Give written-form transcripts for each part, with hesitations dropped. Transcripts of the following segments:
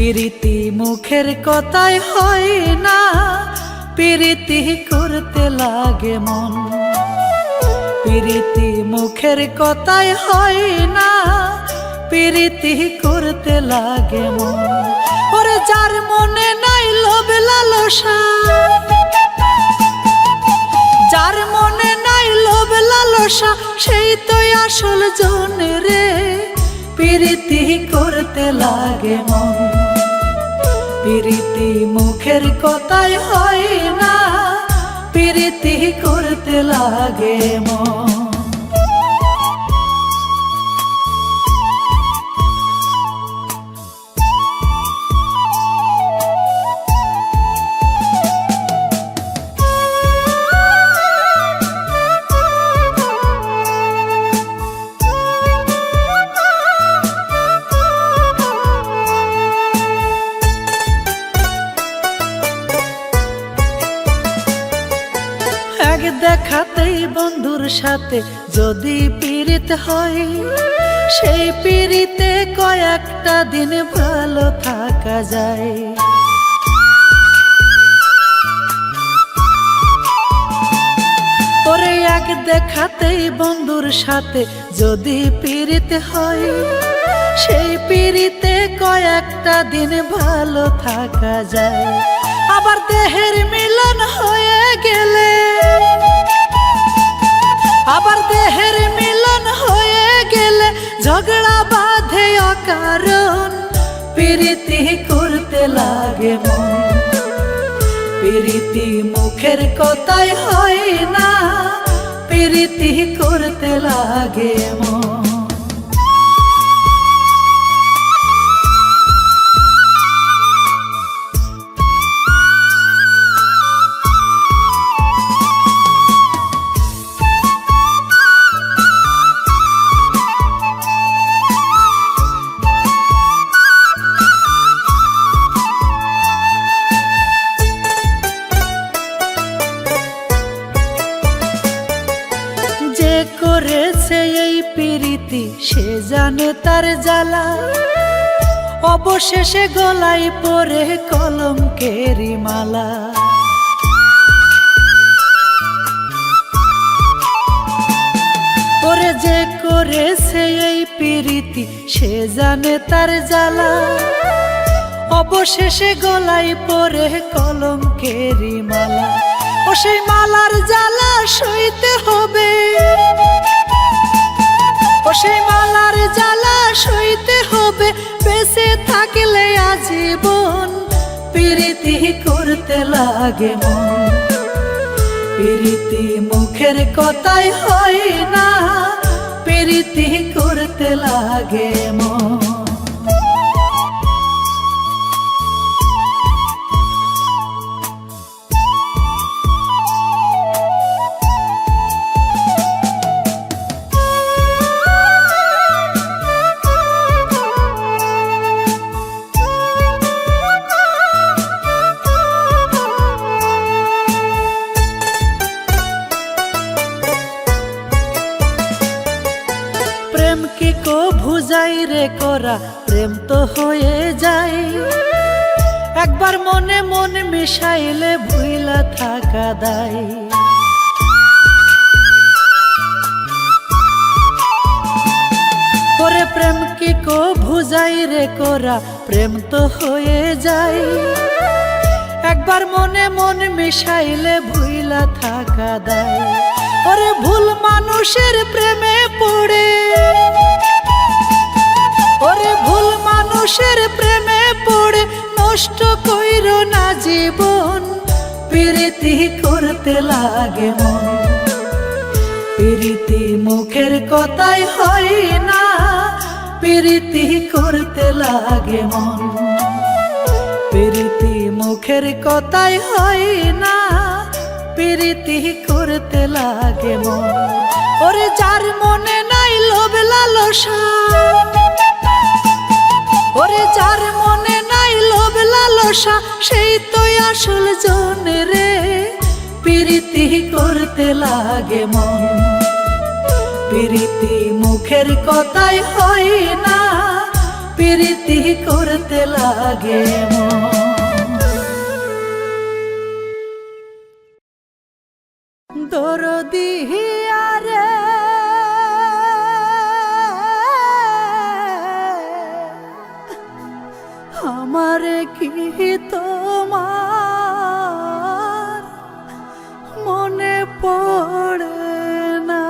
প্রীতি মুখের কথাই হয় না, প্রীতি করতে লাগে মন। প্রীতি মুখের কথাই হয় না, প্রীতি করতে লাগে মন। ওরে যার মনে নাই লোভ লালসা, যার মনে নাই লোভ লালসা, সেই তো আসল জনে রে। প্রীতি করতে লাগে মন, প্রীতি মুখের কথাই হয় না, প্রীতি করতে লাগে মন। দেখাতেই বন্ধুর সাথে যদি পীড়িত হয়, সেই পীড়িতে কয়েকটা দিন ভালো থাকা যায়। ওরে এক দেখাতেই বন্ধুর সাথে যদি পীড়িত হয়, সেই পীড়িতে কয়েকটা দিন ভালো থাকা যায়। আবার দেহের মিলন হয়ে গেলে, আবার দেহের মিলন হয়ে গেলে ঝগড়া বাঁধে অকারণ। প্রীতি করতে লাগে মন, প্রীতি মুখের কথাই হয় না, প্রীতি করতে লাগে মন। করেছে এই প্রীতি সে জানে তার জ্বালা, অবশেষে গলায় পরে কলঙ্কেরি মালা। ওরে যে করেছে এই প্রীতি সে জানে তার জ্বালা, অবশেষে গলায় পরে কলঙ্কেরি মালা। ও সেই মালার জ্বালা সইতে হবে, ও সেই মালার জ্বালা সইতে হবে, বেঁচে থাকলে আজীবন। প্রীতি করতে লাগে মন, প্রীতি মুখের কথাই হয় না, প্রীতি করতে লাগে মন। প্রেম কি কো ভুজাই রে করা, প্রেম তো হয়ে যায়। একবার মনে মন মিশাইলে ভুইলা থাকা দায়। ওরে প্রেম কি কো ভুজাই রে করা, প্রেম তো হয়ে যায়। একবার মনে মন মিশাইলে ভুইলা থাকা দায়। ওরে ভুল মানুষের প্রেমে পড়ে, ওরে ভুল মানুষের প্রেমে পড়ে নষ্ট কইরো না জীবন। প্রীতি করতে লাগে মন, প্রীতি মুখের কথাই হয় না, প্রীতি করতে লাগে মন। প্রীতি মুখের কথাই হয় না, প্রীতি করতে লাগে মন। ওরে যার মনে নাই লোভ লালসা, ওরে যার মনে নাই লোভ লালসা, সেই তো আসল জনে রে। প্রীতি করতে লাগে মন, প্রীতি মুখের কথাই হয় না, প্রীতি করতে লাগে মন। দরদি আরে আমারে কি তোমার মনে পড়ে না?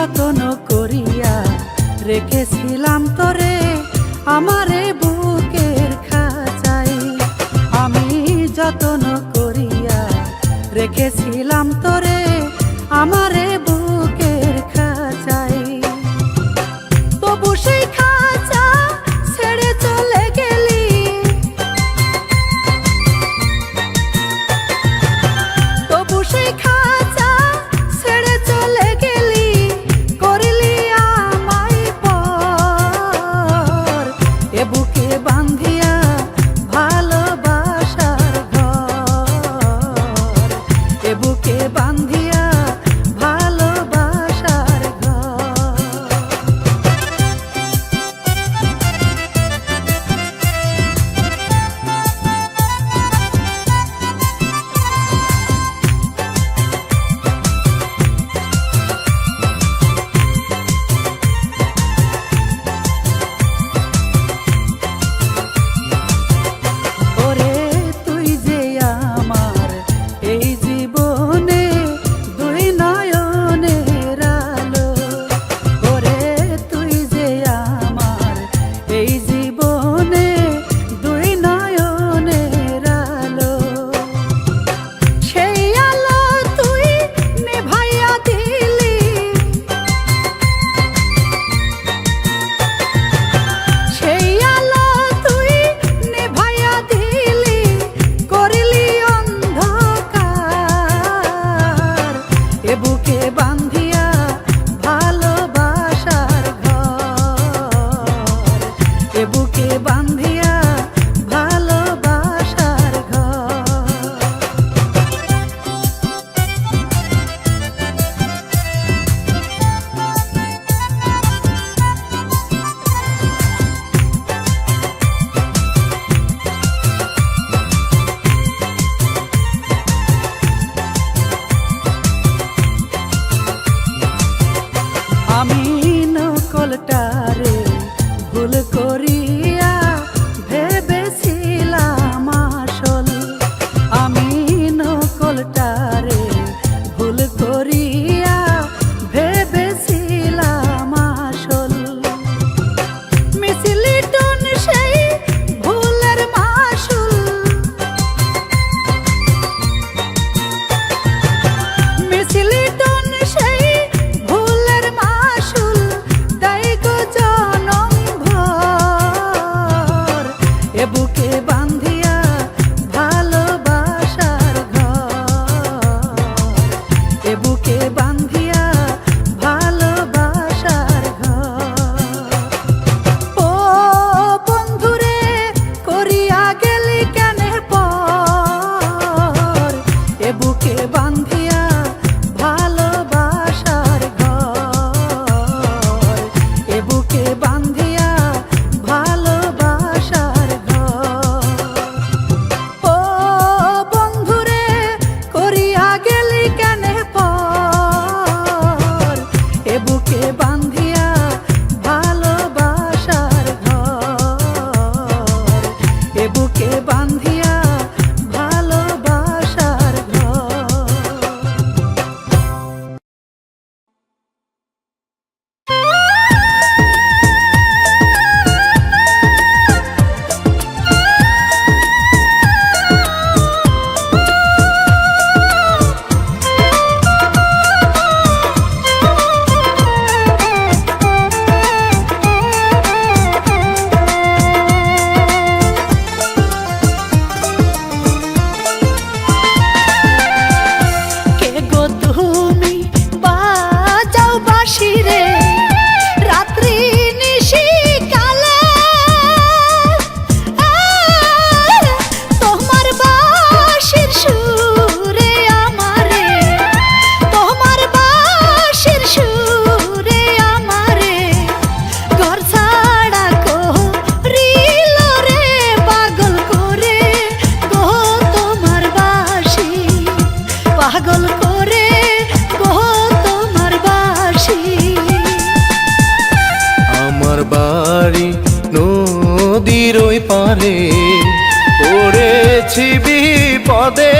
যতন করিয়া রেখেছিলাম তোরে আমারে বুকের খাঁচায়। আমি যতন করিয়া রেখেছিলাম তোরে আমারে বুকের খাঁচায়। তবু সেই খাঁচা ছেড়ে চলে গেলি, তবু সেই খাঁচা ছেড়ে চলে গেলি, করলি আমায় পর। এ বুকে বান্ধিয়া ভালোবাসার ঘর, এ বুকে বান্ধিয়া ভালোবাসার ঘর। ওরে তুই যে আমার এই জীবনে দুই নয়নের আলো, ওরে তুই যে আমার এই জীবনে দুই নয়নের আলো। সেই আলো তুই নেভাইয়া দিলি, সেই আলো তুই নেভাইয়া দিলি, করলি অন্ধকার। এ বুকে বান্ধিয়া ভালোবাসার ঘর, এ বুকে বান্ধিয়া ভালোবাসার ঘর। আমি নকলটারে ভুল করিয়া ভেবেছিলাম আসল, আমি নকলটারে ভুল করিয়া ভেবেছিলাম আসল। মিছিলি টন সেই ভুলের মাসুল, মিছিলি টন সেই ভুলের মাসুল, তাই গো জনম ভর। এ বুকে বান্ধিয়া ভালোবাসার ঘর, এ বুকে বান্ধিয়া ভালোবাসার ঘর। ও বন্ধুরে করিয়া গেলি কেনে পর, এ বুকে বান্ধিয়া ভালোবাসার ঘর, এ বুকে বান্ধিয়া ভালোবাসার ঘর। ও বন্ধুরে করিয়া গেলি কেনে পর, এ বুকে বান্ধিয়া ভালোবাসার ঘর, এ বুকে বান্ধিয়া ভালোবাসার ঘর। কে গো তুমি বাজাও বাঁশি রে রাত্রি নিশি কালে, তোমার বাঁশির সুরে আমারে, তোমার বাঁশির সুরে আমারে ঘর ছাড়া করিল রে পাগল করে গো তোমার বাঁশি, পাগল করে গো তোমার বাঁশি। আমার বাড়ি নদীর ওই পারে পড়েছি বিপদে,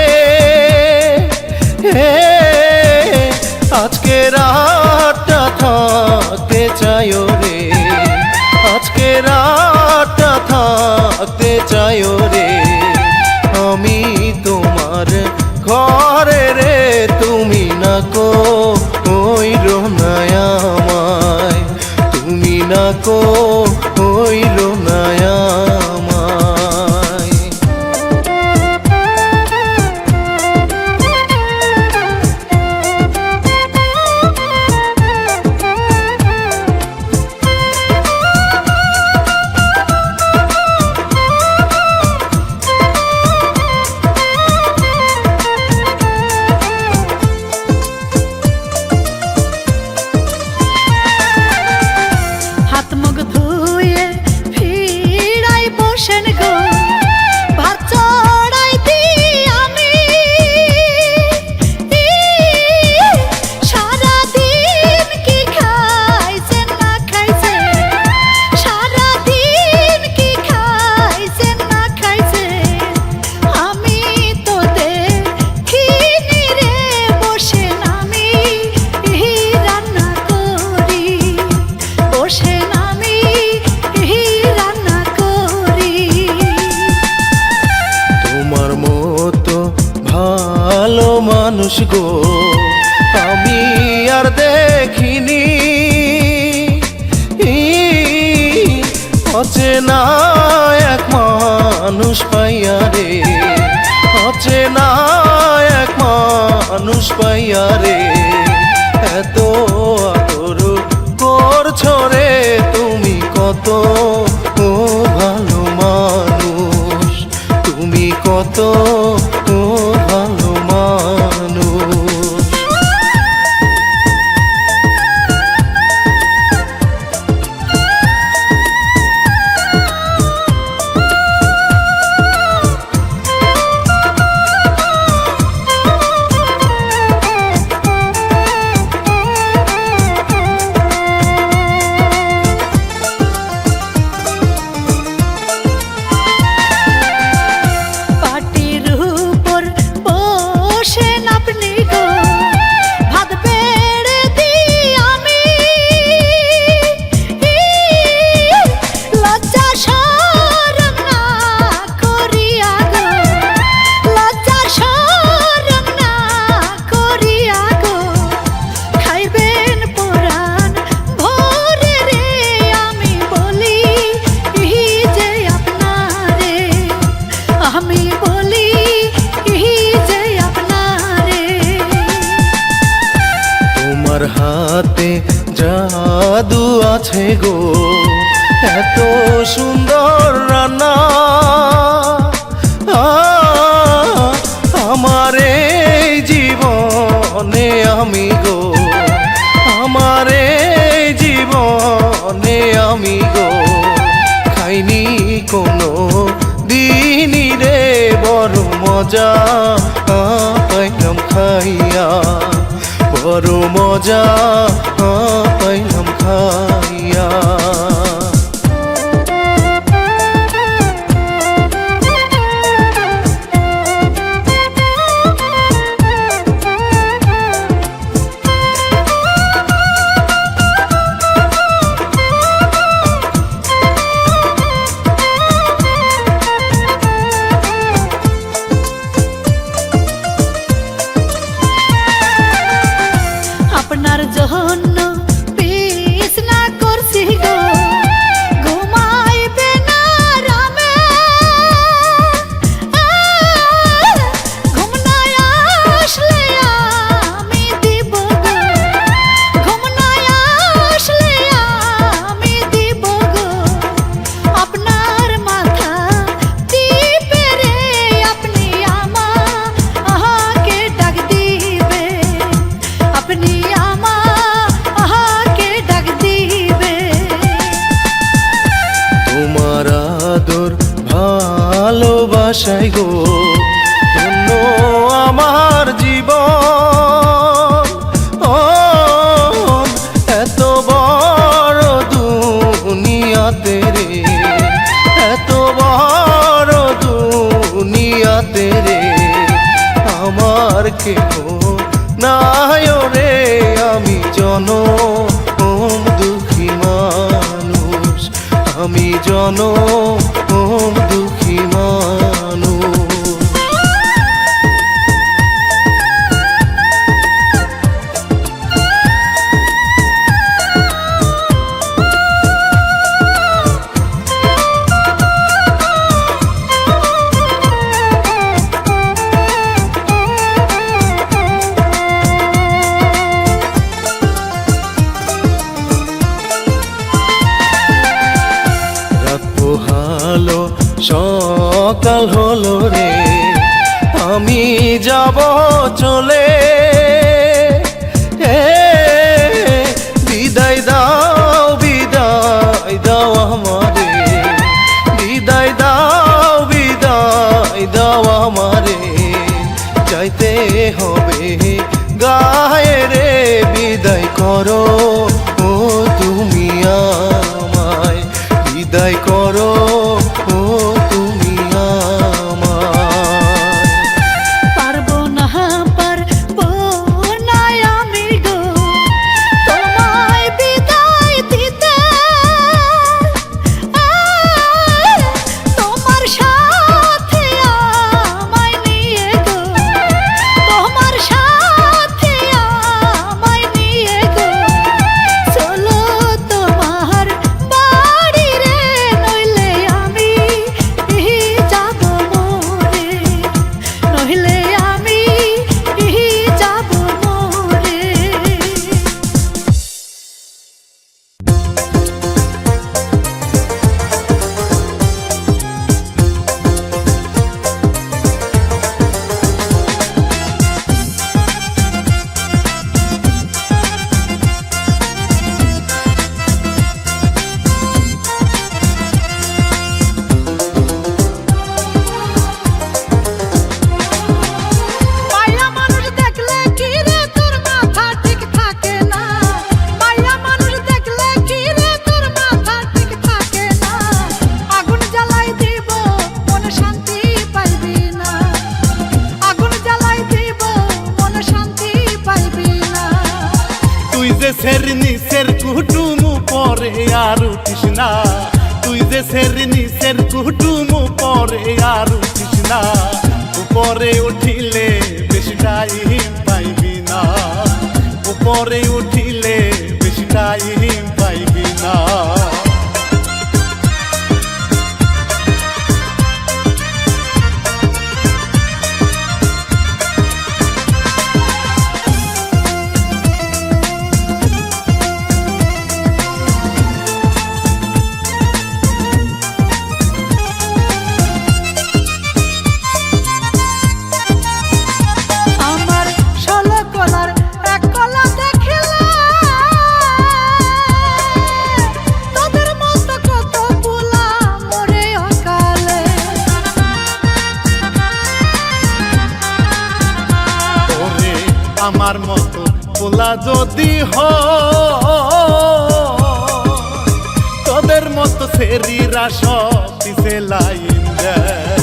আজকে রাতটা থাকতে চাই রে, আজকে রাতটা থাকতে চাই রে। আমি তোমার ঘরে রে, তুমি না কো হইল না আমায়, তুমি না কো হইল না আমায়। হাত মুখ ধুয়ে ফিরাই বসেন গো, ভাত চড়াই দিই আমি। সারাদিন কি খাইছেন না খাইছেন, সারাদিন কি খাইছেন না খাইছেন, আমি তো দেখিনি রে বসেন আমি রান্না করি, বসেন আমি রান্না করি। তোমার মতো ভালো মানুষ গো আমি আর দেখিনি, অচেনা এক মানুষ পাইয়া রে, অচেনা এক মানুষ পাইয়া রে। এত আদর করছো রে তুমি, কত ভালো মানুষ, তুমি কত ভালো মানুষ। পাটির উপর বসেন আপনি গো, ভাত বেড়ে দিই আমি। লজ্জা শরম না করিয়া গো, লজ্জা শরম না করিয়া গো, খাইবেন পরাণ ভরে রে। আমি বলি যে আপনারে, আমি বলি যে আপনারে। তোমার হাতে জাদু আছে গো, এত সুন্দর রান্না আমার এই জীবনে আমি গো, আমার এই জীবনে আমি গো খাইনি কোনো দিনই রে, বড় মজা পাইলাম খাইয়া, বড় মজা পাইলাম খাইয়া। আপনার জন্য বিছনা করছি গো, ঘুমাইবে না রামে। ঘুম না আসলে আমি দিব গো, ঘুম না আসলে আমি দিব গো। আপনার মাথা টিপে রে আপনি আমাকে ডাক দিবে, আপনি আমাকে ডাক দিবে। তোমার আদর ভালোবাসাই গো ধন্য আমার জীবন, এত বড় দুনিয়াতে রে, এত বড় দুনিয়াতে রে, আমার কেহ নাই রে, আমি জনম জনম দুঃখী মানুষ। পোহালো সকাল হলো রে, আমি যাব চলে। বিদায় দাও বিদায় দাও আমারে, বিদায় দাও বিদায় দাও আমারে, যাইতে হবে গায়ে রে। বিদায় করো ও তুমি আমায়, বিদায় করো ও তুমি আমায়। পারবো না পারবো না আমি গো তোমায় বিদায় দিতে, তোমার সাথে আমায় নিয়ে গো, তোমার সাথে আমায় নিয়ে গো, চলো তোমার বাড়ি রে, নইলে আমি যাব মরে, নইলে আমি যাব মরে। মায়া মানুষ দেখলে কি রে তোর মাথা ঠিক থাকে না, মায়া মানুষ দেখলে কি রে তোর মাথা ঠিক থাকে না, আগুন জ্বালাই দিব মনে শান্তি পাইবি না, আগুন জ্বালাই দিব মনে শান্তি পাইবি না। তুই যে সের নিচের কুটুম পরে আর উঠিস না, তুই যে সের নিচের কুটুম পরে আর উঠিস না, উপরে উঠিলে বেশি টাইম পাইবি না, উপরে উঠিলে বেশি টাইম পাইবি না। আমার 16 কলার এক কলা দেখিলে তোদের মতো কত পোলা মরে অকালে। ওরে আমার মতো পোলা যদি তোদের মতো সেরিরা সব পিছে লাইন দেয়।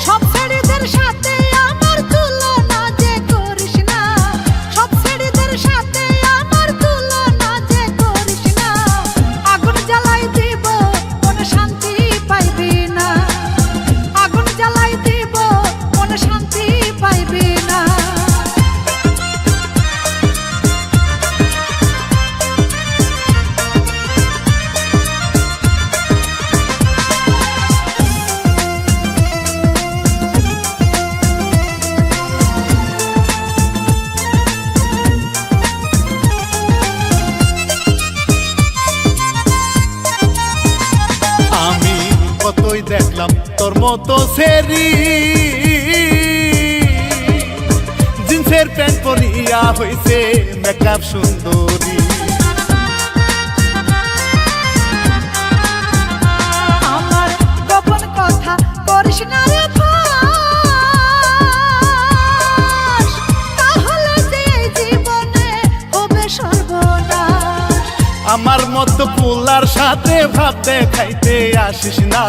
সব ছেড়িদের সাথে আমার তুলনা যে করিস না, সব ছেড়িদের সাথে আমার তুলনা যে করিস না, আগুন জ্বালাই দিব মনে শান্তি পাইবি না, আগুন জ্বালাই দিব মনে শান্তি পাইবি না। আমি কতই দেখলাম তোর মতো সেরি, জিন্সের প্যান্ট পরিয়া হইছে মেকআপ সুন্দরী। আমার গোপন কথা করিস না রে ফাঁস, তাহলে যে এই জীবনে হবে সর্বনাশ। আমার মতো পোলার সাথে ভাব দেখাইতে আসিস না,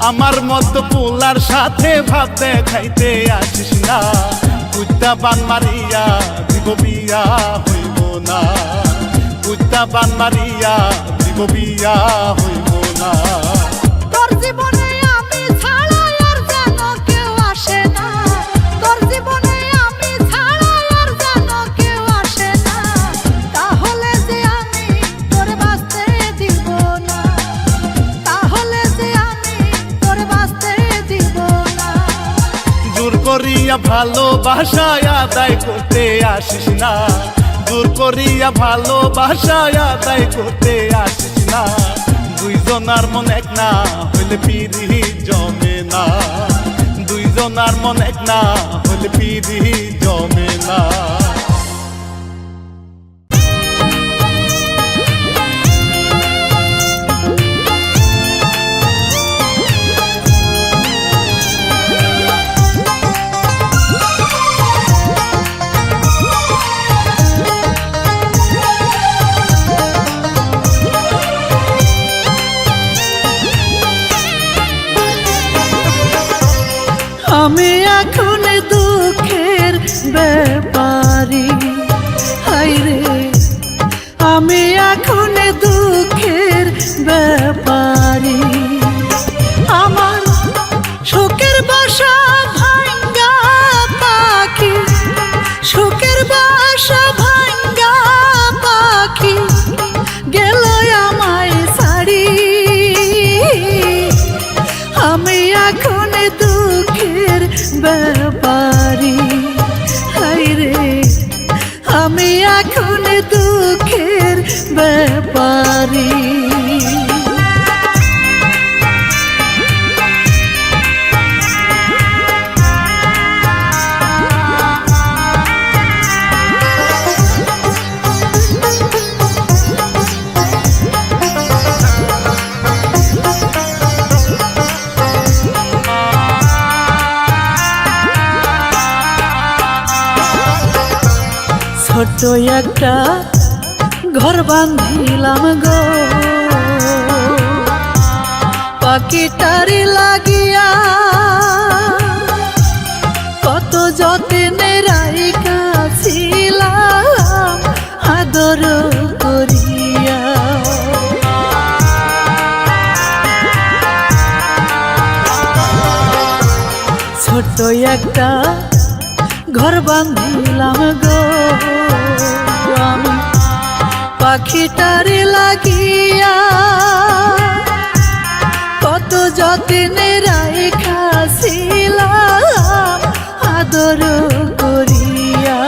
আমার মতো পোলার সাথে ভাব দেখাইতে আসিস না, কুত্তা বান মারিয়া দিব বিয়া হইব না, কুত্তা বান মারিয়া দিব বিয়া হইব না। ভালোবাসায় আদায় করতে আসিস না, জোর করিয়া ভালোবাসায় আদায় করতে আসিস না। দুইজনার মন এক না হইলে পিরি জমে না, দুইজনার মন এক না হইলে পিরি জমে না। আমি এখন দুঃখের ব্যাপারী, হায়রে আমি এখন দুঃখের ব্যাপারী। আমার শোকের বাসা ভাঙ্গা পাখি, শোকের বাসা ভাঙ্গা পাখি গেল আমায় ছাড়ি। আমি এখন দুঃখের ব্যাপারী, হায়রে আমি এখন দুঃখের ব্যাপারী। ছোট্ট একটা ঘর বাঁধিলাম গো পাখিটারি লাগিয়া, কত যত্নে রাখিয়াছিলাম আদর করিয়া। ছোট্ট একটা ঘর বাঁধিলাম গো আমি পাখিটারে লাগিয়া, কত যত্নে রাখিয়াছিলাম আদর করিয়া।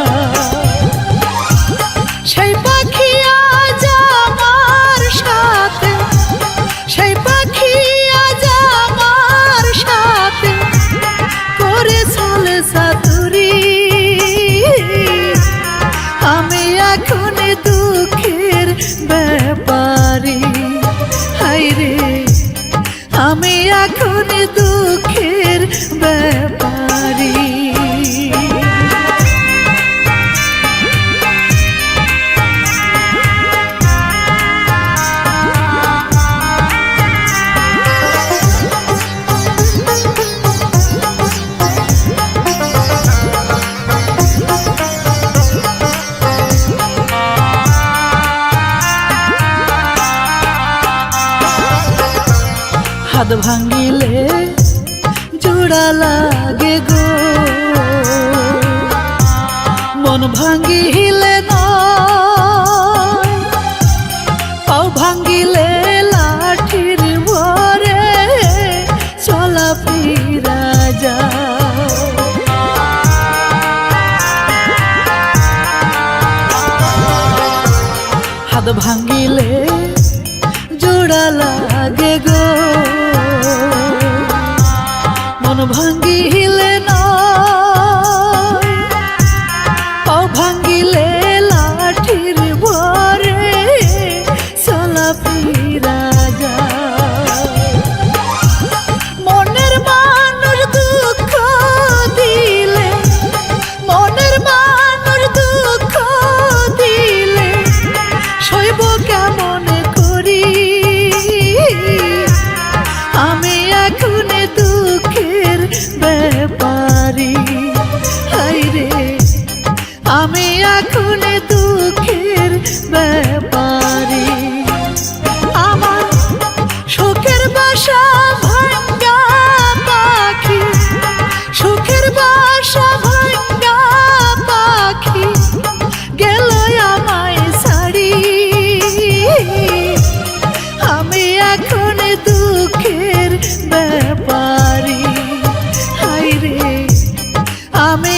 সেই পাখি আজ আমার সাথে, সেই পাখি আজ আমার সাথে করে চলে সাতুরি। আমি এখন দুঃখের ব্যাপারী, হায়রে আমি এখন দুঃখের ব্যাপারী। হাত ভাঙিলে জোড়া লাগে গো, মন ভাঙিলে নয়, পাও ভাঙিলে লাঠির ভরে চলা ফিরা যায়। হাত ভাঙিলে জোড়া লাগে গো, মন ভাঙিলে নয়, পাও ভাঙিলে লাঠির ভরে চলা ফিরা যায়। মনের মানুষ দুঃখ দিলে, মনের মানুষ দুঃখ দিলে সইব কেমন করি। আমি এখন দুঃখের ব্যাপারী, হায়রে আমি এখন দুঃখের ব্যাপারী। আমার শোকের বাসা ভাঙ্গা পাখি, শোকের বাসা ভাঙ্গা পাখি গেল আমায় ছাড়ি। আমি এখন দুঃখের ব্যাপারী, হায়রে আমি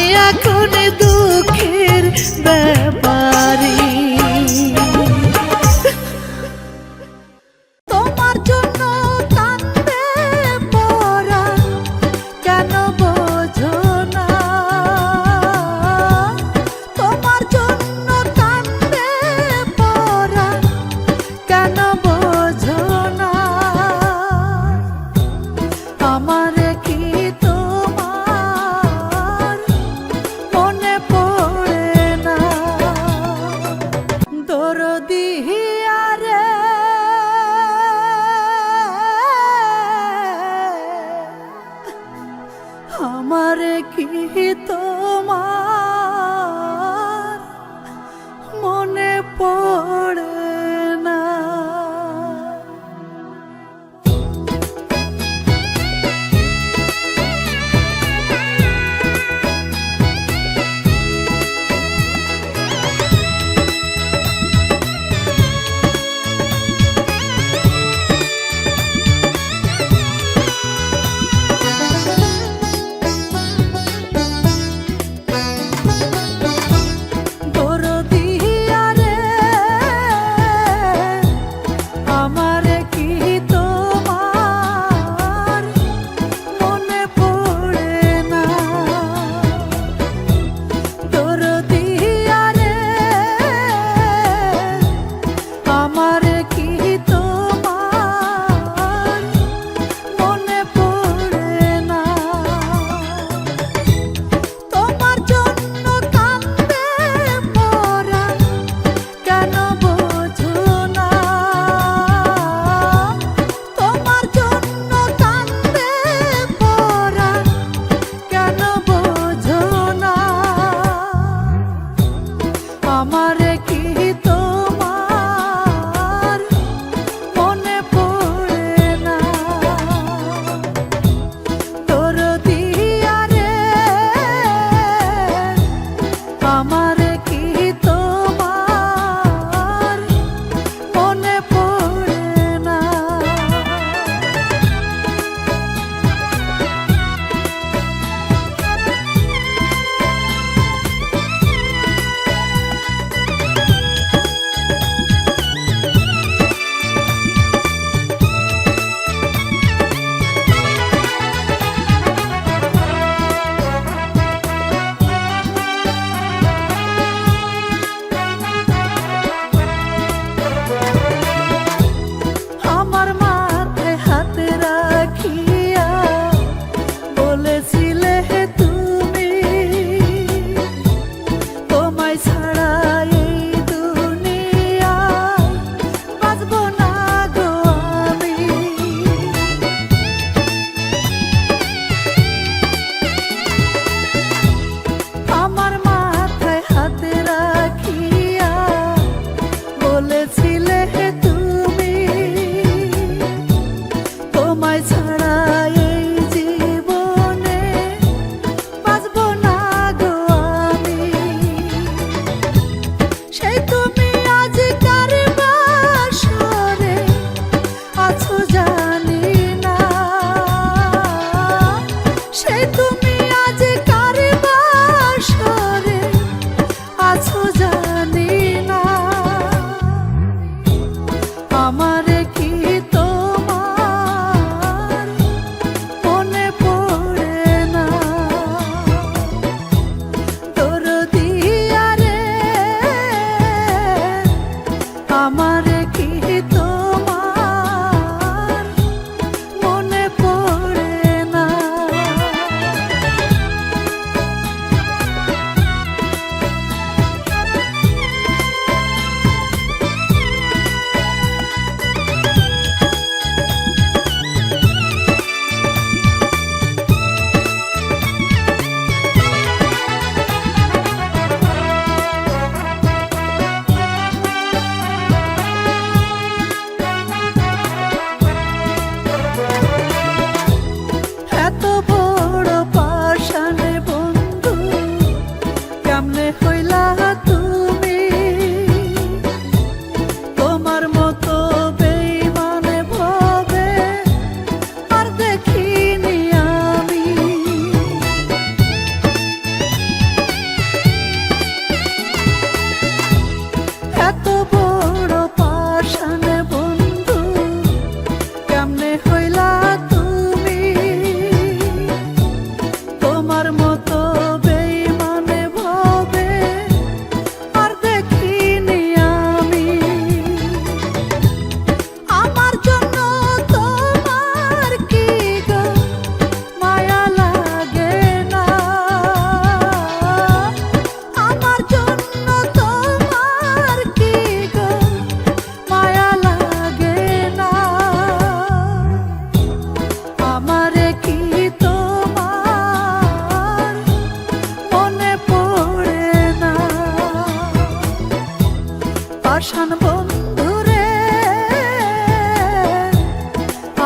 পাষাণ বন্ধুরে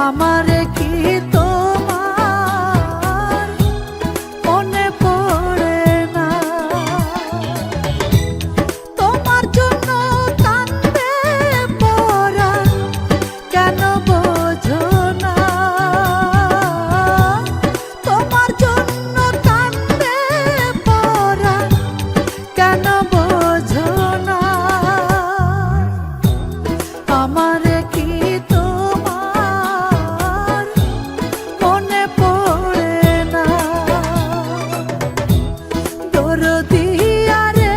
আমারে কি তোমার মনে পড়ে না? তোমার জন্য কান্দে পরাণ কেন বোঝো না? তোমার জন্য কান্দে পরাণ কেন বোঝো না? আমারে কি তোমার মনে পড়ে না? দরদিয়া রে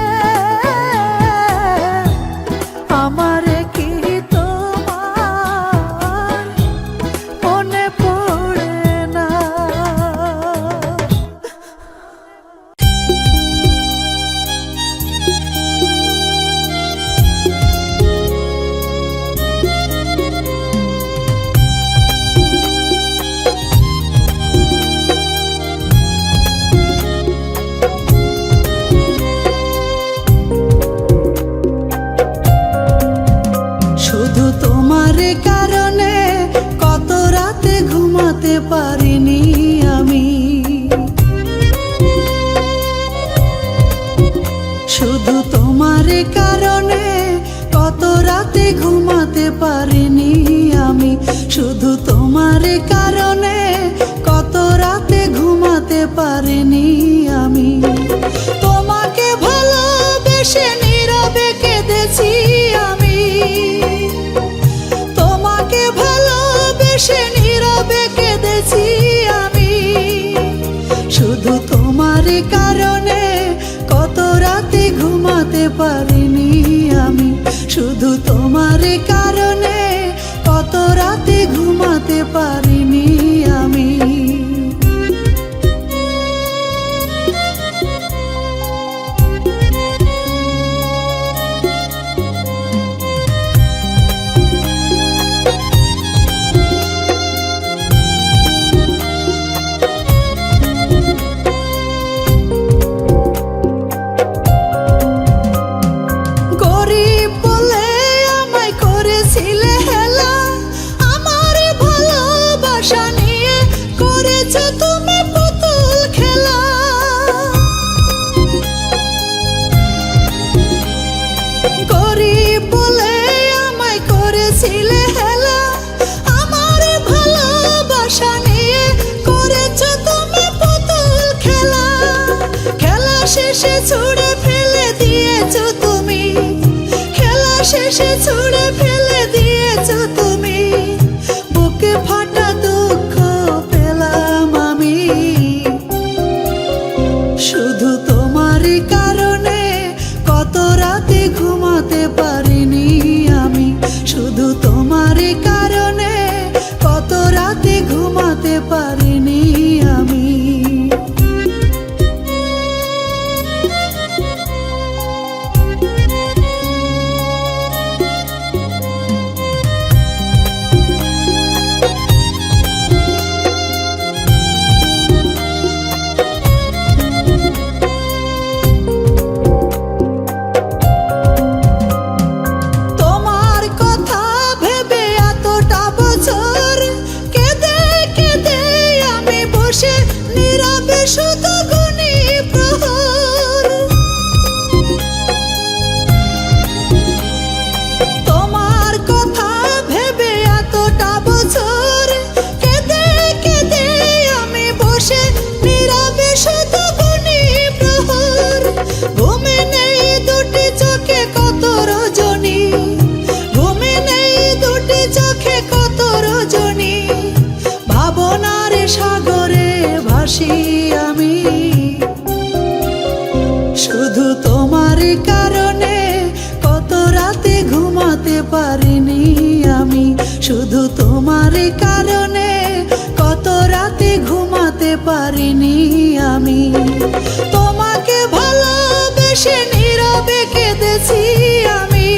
আমারে কি তোমার মনে পড়ে না? শুধু তোমার কারণে কত রাতে ঘুমাতে পারিনি আমি। শুধু তোমার কারণে কত রাতে ঘুমাতে পারিনি আমি। শুধু তোমার কারণে কত রাতে ঘুমাতে পারিনি আমি। তোমাকে ভালোবেসে নীরবে কেঁদেছি আমি। তোমাকে ভালোবেসে নীরবে কেঁদেছি আমি। শুধু তোমার কারণে কত রাতে ঘুমাতে পারিনি আমি। শুধু তোমার কারণে কত রাতে ঘুমাতে পারিনি আমি। গরিব বলে আমায় করেছিলে হেলা, আমার ভালোবাসা নিয়ে করেছো তুমি পুতুল খেলা। গরিব বলে আমায় করেছিলে হেলা, আমার ভালোবাসা নিয়ে করেছো তুমি পুতুল খেলা। খেলা শেষে ছুঁড়ে ফেলে দিয়েছো তুমি। খেলা শেষে ছুঁড়ে ফেলে দিয়েছো তুমি। বুকে ফাটা দুঃখ পেলাম আমি। শুধু তোমার কারণে কত রাতে ঘুমাতে পারিনি আমি। শুধু তোমার কারণে কত রাতে ঘুমাতে পারিনি আমি। তোমার কথা ভেবে এতটা বছর কেঁদে কেঁদে আমি বসে নীরবে শুধু গুনি প্রহর। তোমার কথা ভেবে এতটা বছর কেঁদে কেঁদে আমি বসে নীরবে শুধু গুনি প্রহর। ঘুমে নেই দুটি চোখে কত রজনী। ঘুমে নেই দুটি চোখে কত রজনী। ভাবনার সাগরে ভাসি আমি। শুধু তোমার কারণে কত রাতে ঘুমাতে পারিনি আমি। শুধু তোমার কারণে কত রাতে ঘুমাতে পারিনি আমি। তোমাকে ভালোবেসে নীরবে কেঁদেছি আমি।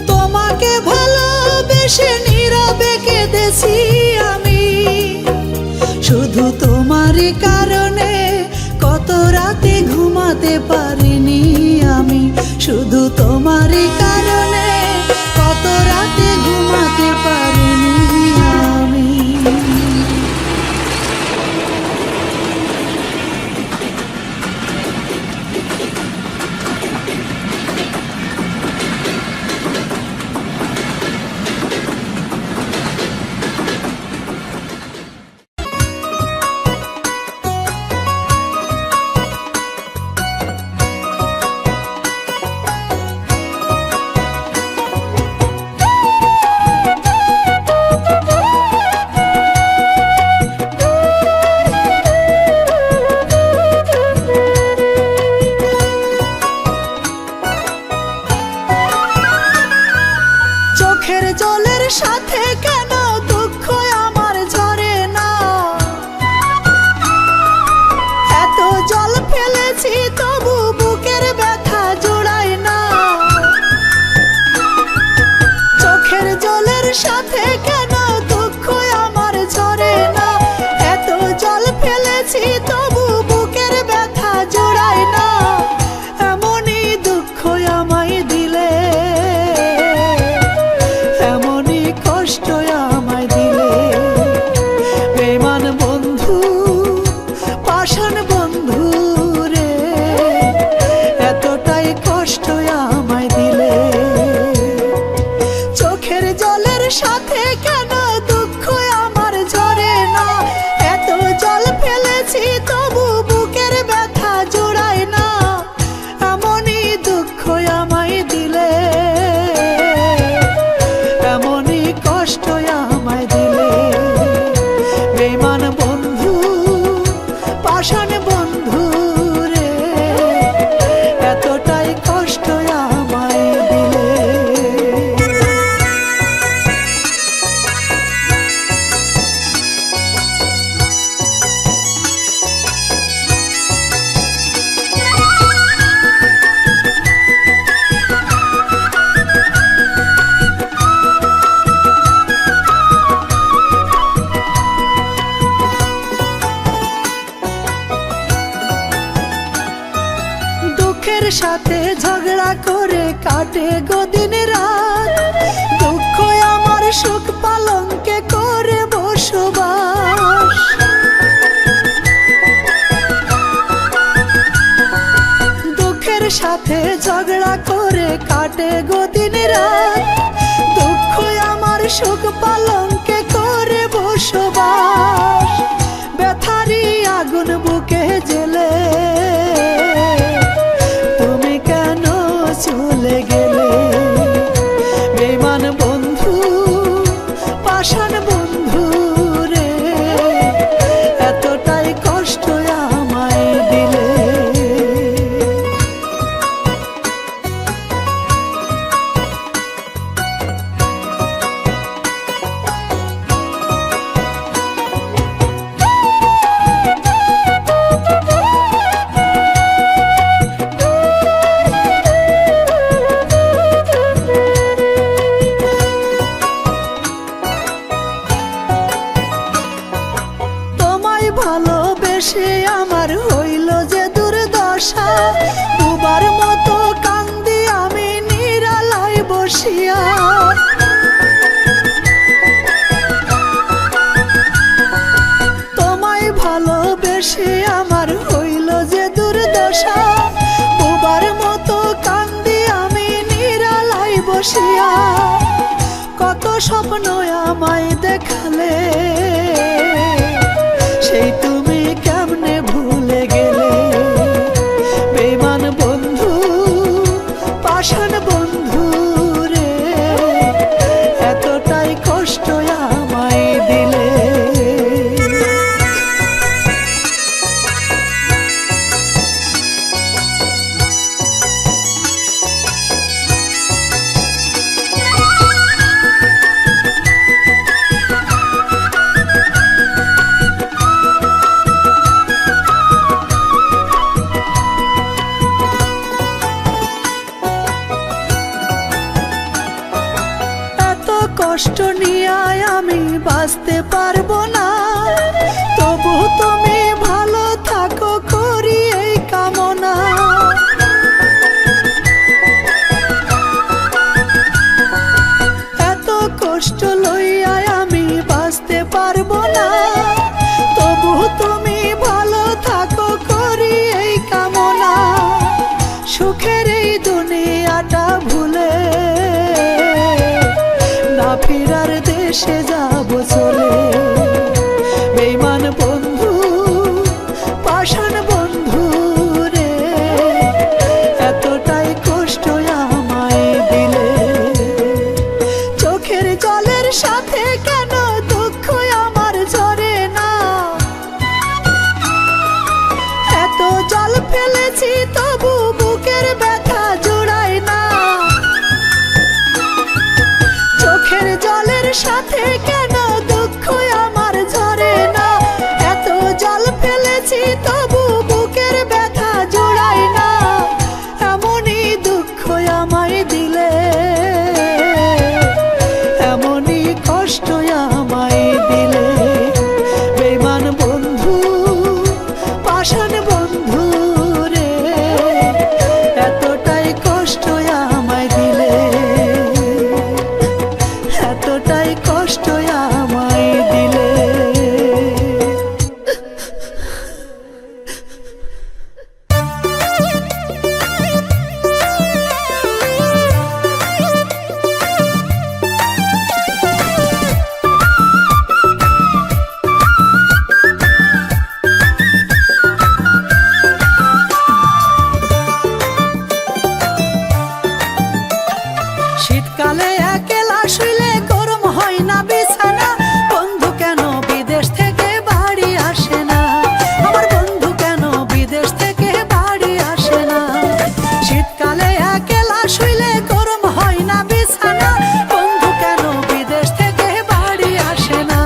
তোমাকে ভালোবেসে নীরবে কেঁদেছি আমি। শুধু তোমার কারণে কত রাতে ঘুমাতে পারিনি আমি। শুধু তোমারই কারণে কত রাতে ঘুমাতে পারিনি আমি। চোখের জলের সাথে কেন দুঃখ আমার ঝরে না, এত জল ফেলেছি তবু বুকের ব্যথা জোড়ায় না। চোখের জলের সাথে কেন দুঃখ আমার ঝরে না, এত জল ফেলেছি তবু বুকের ব্যথা জোড়ায় না। এমনই দুঃখ আমায় দিলে, এমনই কষ্ট আমায় দিলে, বেঈমান বন্ধু পাষাণ বন্ধু রে, এতটাই কষ্ট আমায় দিলে। চোখের জলের সাথে কেন দুঃখ আমার ঝরে না, এত জল ফেলেছি তবু বুকের ব্যথা জোড়ায় না। এমনই দুঃখ আমায় দিলে, এমনই কষ্ট আমায় দিলে, বেঈমান বন্ধু পাষাণ বন্ধু রে, এতটাই কষ্ট আমায় দিলে। দুঃখের সাথে ঝগড়া করে কাটে গো দিন রাত, দুঃখ আমার সুখ পালঙ্কে করে বসবাস। দুঃখের সাথে ঝগড়া করে কাটে গো দিন রাত, দুঃখ আমার সুখ পালঙ্কে করে বসবাস। ব্যথারি আগুন বুকে জ্বেলে তুমি কেন চলে গেলে, বেঈমান বন্ধু পাষাণ বন্ধু রে, এতটাই কষ্ট আমায় দিলে। তোমায় ভালোবেসে আমার হইল যে দুর্দশা, দুবার মতো কান্দি আমি নিরালায় বসিয়া। তোমায় ভালোবেসে আমার হইল যে দুর্দশা, দুবার মতো কান্দি আমি নিরালায় বসিয়া। কত স্বপ্ন আমায় দেখালে, সেই তুমি কেমনে ভুলে গেলে, বেঈমান বন্ধু পাষাণ বন্ধু রে, এতটাই কষ্ট আমায় দিলে। কষ্ট নিয়ে আমি বাঁচতে পারবো না, তবু তুমি ভালো থাকো করি এই কামনা। দেশে যাব চলে। বেঈমান বন্ধু, পাষাণ বন্ধু রে, এতটাই কষ্ট আমায় দিলে। চোখের জলের সাথে কেন দুঃখ আমার ঝরে না? এত জল ফেলেছি তবু বুকের ব্যথা জোড়ায় না। চোখের জলের সাথে কেন দুঃখ আমার ঝরে না? এত জল ফেলেছি তবু বুকের ব্যথা জোড়ায় না। এমনই দুঃখ আমায় দিলে, এমনই কষ্ট আমায় দিলে। বেঈমান বন্ধু, পাষাণ বন্ধু রে, এতটাই কষ্ট আমায় দিলে, এতটাই কষ্ট আমায় দিলে। শীতকালে একলা শুইলে গরম হয় না বিছানা। বন্ধু কেন বিদেশ থেকে বাড়ি আসে না? আমার বন্ধু কেন বিদেশ থেকে বাড়ি আসে না? শীতকালে একলা শুইলে গরম হয় না বিছানা। বন্ধু কেন বিদেশ থেকে বাড়ি আসে না?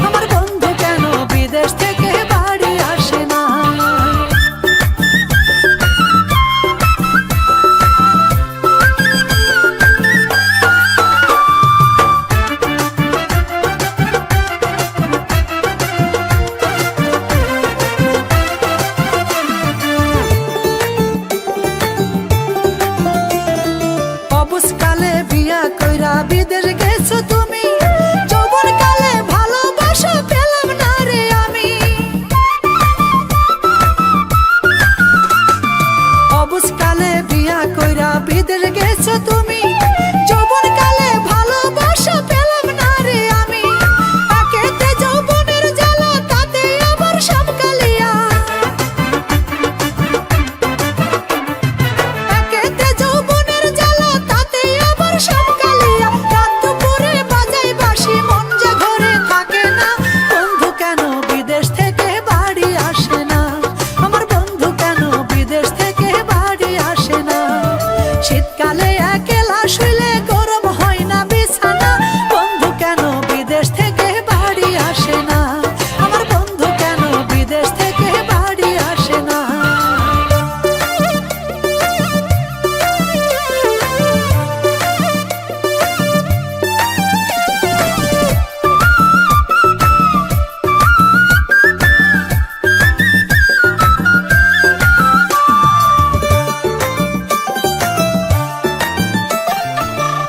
আমার বন্ধু কেন বিদেশ থেকে বাড়ি আসে না? অবুঝকালে বিয়া কইরা বিদেশ গেছো তুমি, যৌবনকালে ভালোবাসা পেলাম না রে আমি। অবুঝকালে বিয়া কইরা বিদেশ গেছো তুমি, যৌবনকালে ভালোবাসা পেলাম না রে আমি। একেতে যৌবনের জ্বালা, তাতে আবার সামকালিয়া। একেতে যৌবনের জ্বালা, তাতে আবার সামকালিয়া। রাত দুপুরে বাজাই বাঁশি, মন যে ঘরে থাকে না। বন্ধু কেন বিদেশ থেকে বাড়ি আসে না? আমার বন্ধু কেন বিদেশ থেকে বাড়ি আসে না? শীতকালে একলা শুইলে গরম হয় না বিছানা। বন্ধু কেন বিদেশ থেকে বাড়ি আসে না? আমার বন্ধু কেন বিদেশ থেকে বাড়ি আসে না?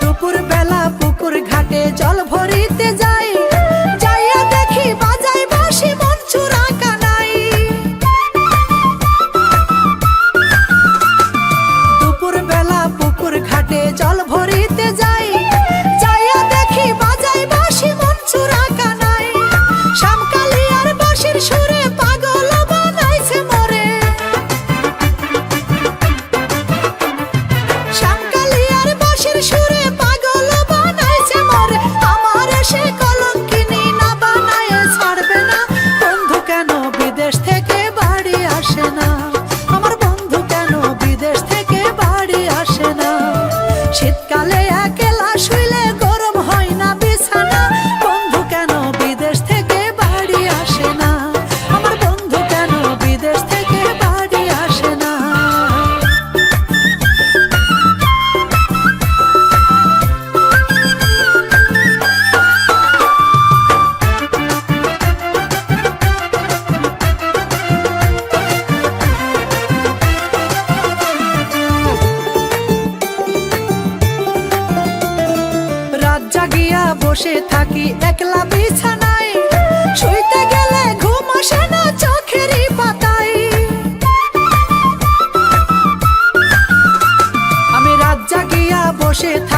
দুপুর বেলা পুকুর ঘাটে জল ভরিতে যাই, যাইয়া দেখি বাজাই বাঁশি, মন চূড়া কানাই। দুপুর বেলা পুকুর ঘাটে জল ভরিতে যাই, যাইয়া দেখি বাজাই বাঁশি, মন চূড়া কানাই। শ্যামকালিয়ার বাঁশির সুরে পাগল বানাইছে মোরে। শ্যামকালিয়ার বাঁশির সুরে পাগল বানাইছে মোরে। আমার সে কলঙ্কিনী না বানায় ছাড়বে না। বন্ধু কেন বিদেশ থেকে বাড়ি আসে না? আমার বন্ধু কেন বিদেশ থেকে বাড়ি আসে না? শীতকালে একলা শুইলে গরম হয় না বিছানা। বন্ধু কেন বিদেশ থেকে বাড়ি আসে না? আমার বন্ধু কেন বিদেশ থেকে বাড়ি আসে না? রাত জাগিয়া বসে থাকি একলা বিছানায়, শুইতে গেলে ঘুম আসে না চোখেরই পাতায়। আমি রাত জাগিয়া বসে থাকি